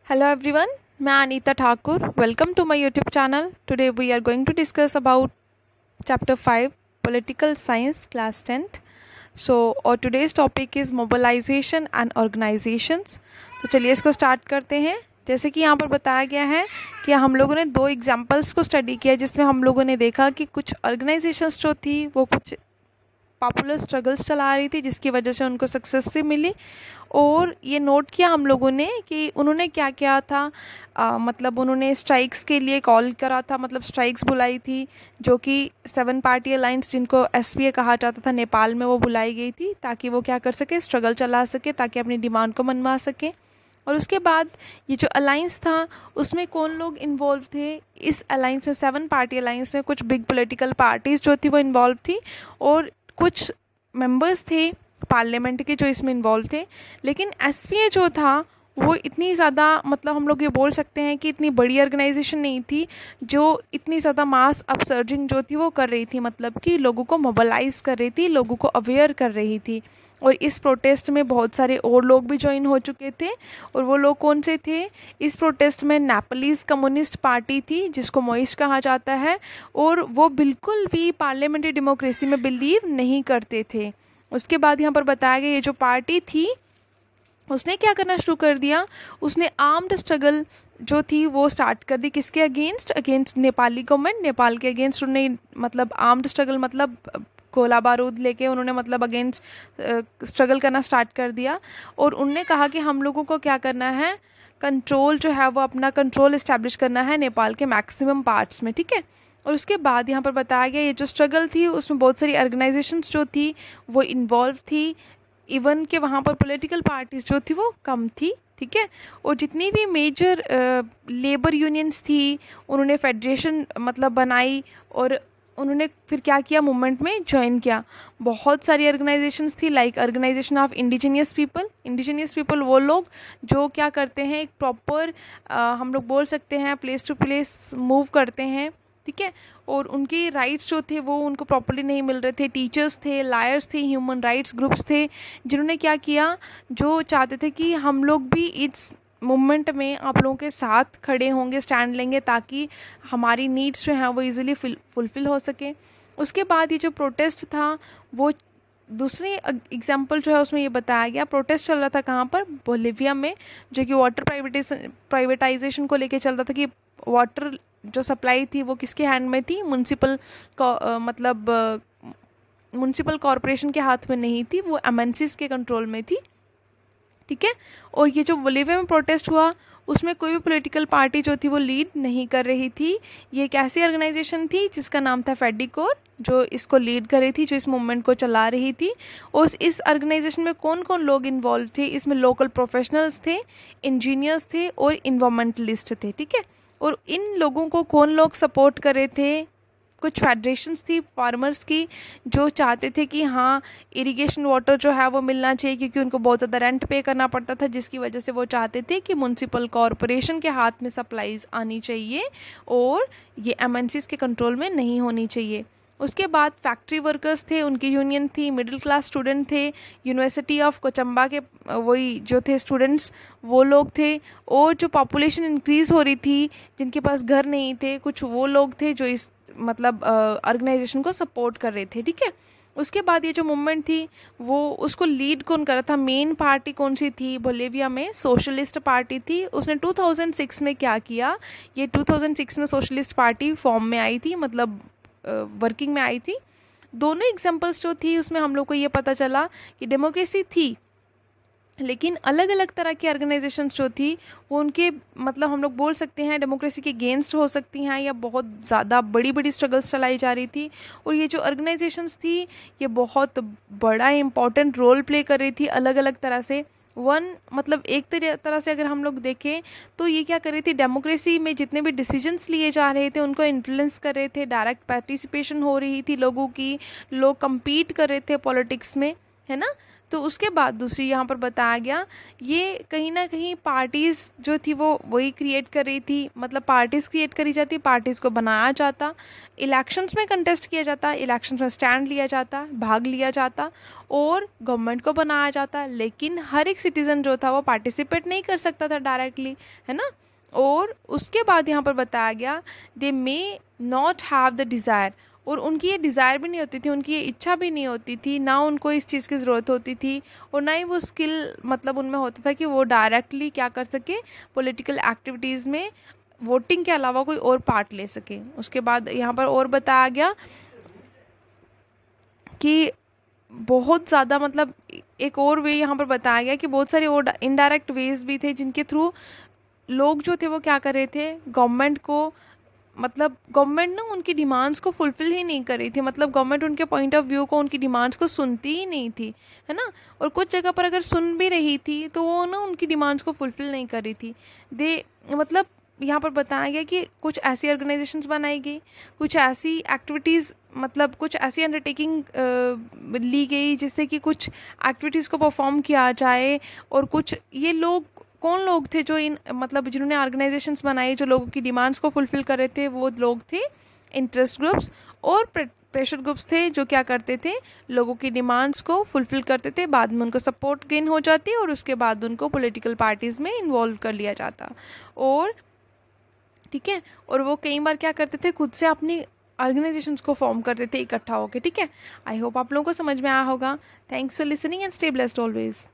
Hello everyone, मैं Anita Thakur. Welcome to my YouTube channel. Today we are going to discuss about chapter 5 Political Science class 10th. So और today's topic is mobilization and organizations. तो चलिए इसको start करते हैं. जैसे कि यहाँ पर बताया गया है कि हम लोगों ने दो एग्जाम्पल्स को स्टडी किया जिसमें हम लोगों ने देखा कि कुछ ऑर्गेनाइजेशंस जो थी वो कुछ पॉपुलर स्ट्रगल्स चला रही थी जिसकी वजह से उनको सक्सेस से मिली. और ये नोट किया हम लोगों ने कि उन्होंने क्या किया था. मतलब उन्होंने स्ट्राइक्स के लिए कॉल करा था, मतलब स्ट्राइक्स बुलाई थी जो कि 7 पार्टी अलायंस जिनको एसपीए कहा जाता था नेपाल में, वो बुलाई गई थी ताकि वो क्या कर सके, स्ट्रगल चला सके, ताकि अपनी डिमांड को मनवा सके. और उसके बाद ये जो अलायंस था उसमें कौन लोग इन्वॉल्व थे. इस अलायंस में 7 पार्टी अलायंस में कुछ बिग पॉलिटिकल पार्टीज़ जो थी वो इन्वॉल्व थी और कुछ मेंबर्स थे पार्लियामेंट के जो इसमें इन्वॉल्व थे. लेकिन एसपीए जो था वो इतनी ज़्यादा, मतलब हम लोग ये बोल सकते हैं कि इतनी बड़ी ऑर्गेनाइजेशन नहीं थी जो इतनी ज़्यादा मास अपसर्जिंग जो थी वो कर रही थी, मतलब कि लोगों को मोबिलाइज कर रही थी, लोगों को अवेयर कर रही थी. और इस प्रोटेस्ट में बहुत सारे और लोग भी ज्वाइन हो चुके थे. और वो लोग कौन से थे. इस प्रोटेस्ट में नेपालीज़ कम्युनिस्ट पार्टी थी जिसको मोइस्ट कहा जाता है, और वो बिल्कुल भी पार्लियामेंट्री डेमोक्रेसी में बिलीव नहीं करते थे. उसके बाद यहाँ पर बताया गया ये जो पार्टी थी उसने क्या करना शुरू कर दिया, उसने आर्म्ड स्ट्रगल जो थी वो स्टार्ट कर दी. किसके अगेंस्ट नेपाली गवर्नमेंट, नेपाल के अगेंस्ट उन्होंने, मतलब आर्म्ड स्ट्रगल मतलब गोला बारूद लेके उन्होंने मतलब अगेंस्ट स्ट्रगल करना स्टार्ट कर दिया. और उनने कहा कि हम लोगों को क्या करना है, कंट्रोल जो है वो अपना कंट्रोल इस्टेब्लिश करना है नेपाल के मैक्सिमम पार्ट्स में, ठीक है. और उसके बाद यहाँ पर बताया गया ये जो स्ट्रगल थी उसमें बहुत सारी ऑर्गेनाइजेशंस जो थी वो इन्वॉल्व थी. इवन के वहाँ पर पॉलिटिकल पार्टीज़ जो थी वो कम थी, ठीक है. और जितनी भी मेजर लेबर यूनियंस थी उन्होंने फेडरेशन मतलब बनाई और उन्होंने फिर क्या किया, मूवमेंट में ज्वाइन किया. बहुत सारी ऑर्गेनाइजेशंस थी like organisation of indigenous people वो लोग जो क्या करते हैं, एक प्रॉपर हम लोग बोल सकते हैं प्लेस टू प्लेस मूव करते हैं, ठीक है. और उनके राइट्स जो थे वो उनको प्रॉपर्ली नहीं मिल रहे थे. टीचर्स थे, लायर्स थे, ह्यूमन राइट्स ग्रुप्स थे जिन्होंने क्या किया, जो चाहते थे कि हम लोग भी इस मूवमेंट में आप लोगों के साथ खड़े होंगे, स्टैंड लेंगे ताकि हमारी नीड्स जो हैं वो इजीली फुलफ़िल हो सके. उसके बाद ये जो प्रोटेस्ट था वो दूसरी एग्जाम्पल जो है उसमें ये बताया गया, प्रोटेस्ट चल रहा था कहाँ पर, बोलिविया में, जो कि वाटर प्राइवेटाइजेशन को लेके चल रहा था कि वाटर जो सप्लाई थी वो किसके हैंड में थी, मतलब म्यूनसिपल कॉरपोरेशन के हाथ में नहीं थी, वो एमएनसीज के कंट्रोल में थी, ठीक है. और ये जो बोलिविया में प्रोटेस्ट हुआ उसमें कोई भी पॉलिटिकल पार्टी जो थी वो लीड नहीं कर रही थी. ये एक ऐसी ऑर्गेनाइजेशन थी जिसका नाम था फेडिकोर, जो इसको लीड कर रही थी, जो इस मूवमेंट को चला रही थी. और इस ऑर्गेनाइजेशन में कौन कौन लोग इन्वॉल्व थे, इसमें लोकल प्रोफेशनल्स थे, इंजीनियर्स थे और इन्वायरमेंटलिस्ट थे, ठीक है. और इन लोगों को कौन लोग सपोर्ट कर रहे थे, कुछ फेडरेशंस थी फार्मर्स की जो चाहते थे कि हाँ इरिगेशन वाटर जो है वो मिलना चाहिए, क्योंकि उनको बहुत ज़्यादा रेंट पे करना पड़ता था, जिसकी वजह से वो चाहते थे कि म्यूनसिपल कॉरपोरेशन के हाथ में सप्लाईज आनी चाहिए और ये एमएनसीज के कंट्रोल में नहीं होनी चाहिए. उसके बाद फैक्ट्री वर्कर्स थे, उनकी यूनियन थी. मिडिल क्लास स्टूडेंट थे, यूनिवर्सिटी ऑफ कोचंबा के वही जो थे स्टूडेंट्स वो लोग थे. और जो पॉपुलेशन इंक्रीज़ हो रही थी, जिनके पास घर नहीं थे, कुछ वो लोग थे जो इस मतलब ऑर्गेनाइजेशन को सपोर्ट कर रहे थे, ठीक है. उसके बाद ये जो मूवमेंट थी वो उसको लीड कौन कर रहा था, मेन पार्टी कौन सी थी, बोलिविया में सोशलिस्ट पार्टी थी. उसने 2006 में क्या किया, ये 2006 में सोशलिस्ट पार्टी फॉर्म में आई थी, मतलब वर्किंग में आई थी. दोनों एग्जांपल्स जो थी उसमें हम लोग को ये पता चला कि डेमोक्रेसी थी लेकिन अलग अलग तरह की ऑर्गेनाइजेशंस जो थी वो उनके, मतलब हम लोग बोल सकते हैं डेमोक्रेसी के अगेंस्ट हो सकती हैं या बहुत ज़्यादा बड़ी बड़ी स्ट्रगल्स चलाई जा रही थी. और ये जो ऑर्गेनाइजेशंस थी ये बहुत बड़ा इम्पॉर्टेंट रोल प्ले कर रही थी अलग अलग तरह से. मतलब एक तरह से अगर हम लोग देखें तो ये क्या कर रही थी, डेमोक्रेसी में जितने भी डिसीजंस लिए जा रहे थे उनको इन्फ्लुएंस कर रहे थे. डायरेक्ट पार्टिसिपेशन हो रही थी लोगों की, लोग कम्पीट कर रहे थे पॉलिटिक्स में, है ना. तो उसके बाद दूसरी यहाँ पर बताया गया, ये कहीं ना कहीं पार्टीज़ जो थी वो वही क्रिएट कर रही थी, मतलब पार्टीज़ क्रिएट करी जाती, पार्टीज़ को बनाया जाता, इलेक्शंस में कंटेस्ट किया जाता, इलेक्शंस में स्टैंड लिया जाता, भाग लिया जाता और गवर्नमेंट को बनाया जाता, लेकिन हर एक सिटीज़न जो था वो पार्टिसिपेट नहीं कर सकता था डायरेक्टली, है ना। और उसके बाद यहाँ पर बताया गया, they may not have the desire, और उनकी ये डिज़ायर भी नहीं होती थी, उनकी ये इच्छा भी नहीं होती थी, ना उनको इस चीज़ की ज़रूरत होती थी और ना ही वो स्किल मतलब उनमें होता था कि वो डायरेक्टली क्या कर सके, पॉलिटिकल एक्टिविटीज़ में वोटिंग के अलावा कोई और पार्ट ले सके। उसके बाद यहाँ पर और बताया गया कि बहुत ज़्यादा मतलब एक और वे यहाँ पर बताया गया कि बहुत सारे और इनडायरेक्ट वेज भी थे जिनके थ्रू लोग जो थे वो क्या कर रहे थे, गवर्नमेंट को, मतलब गवर्नमेंट ना उनकी डिमांड्स को फुलफ़िल ही नहीं कर रही थी, मतलब गवर्नमेंट उनके पॉइंट ऑफ व्यू को, उनकी डिमांड्स को सुनती ही नहीं थी, है ना। और कुछ जगह पर अगर सुन भी रही थी तो वो ना उनकी डिमांड्स को फुलफ़िल नहीं कर रही थी। मतलब यहाँ पर बताया गया कि कुछ ऐसी ऑर्गेनाइजेशंस बनाई गई, कुछ ऐसी एक्टिविटीज़, मतलब कुछ ऐसी अंडरटेकिंग ली गई जिससे कि कुछ एक्टिविटीज़ को परफॉर्म किया जाए। और कुछ ये लोग कौन लोग थे जो इन मतलब जिन्होंने ऑर्गेनाइजेशंस बनाई, जो लोगों की डिमांड्स को फुलफ़िल कर रहे थे, वो लोग थे इंटरेस्ट ग्रुप्स और प्रेशर ग्रुप्स थे, जो क्या करते थे, लोगों की डिमांड्स को फुलफ़िल करते थे, बाद में उनको सपोर्ट गेन हो जाती और उसके बाद उनको पॉलिटिकल पार्टीज़ में इन्वॉल्व कर लिया जाता। और ठीक है, और वो कई बार क्या करते थे, खुद से अपनी ऑर्गेनाइजेशंस को फॉर्म करते थे इकट्ठा होकर। ठीक है, आई होप आप लोगों को समझ में आया होगा। Thanks for listening and stay blessed always.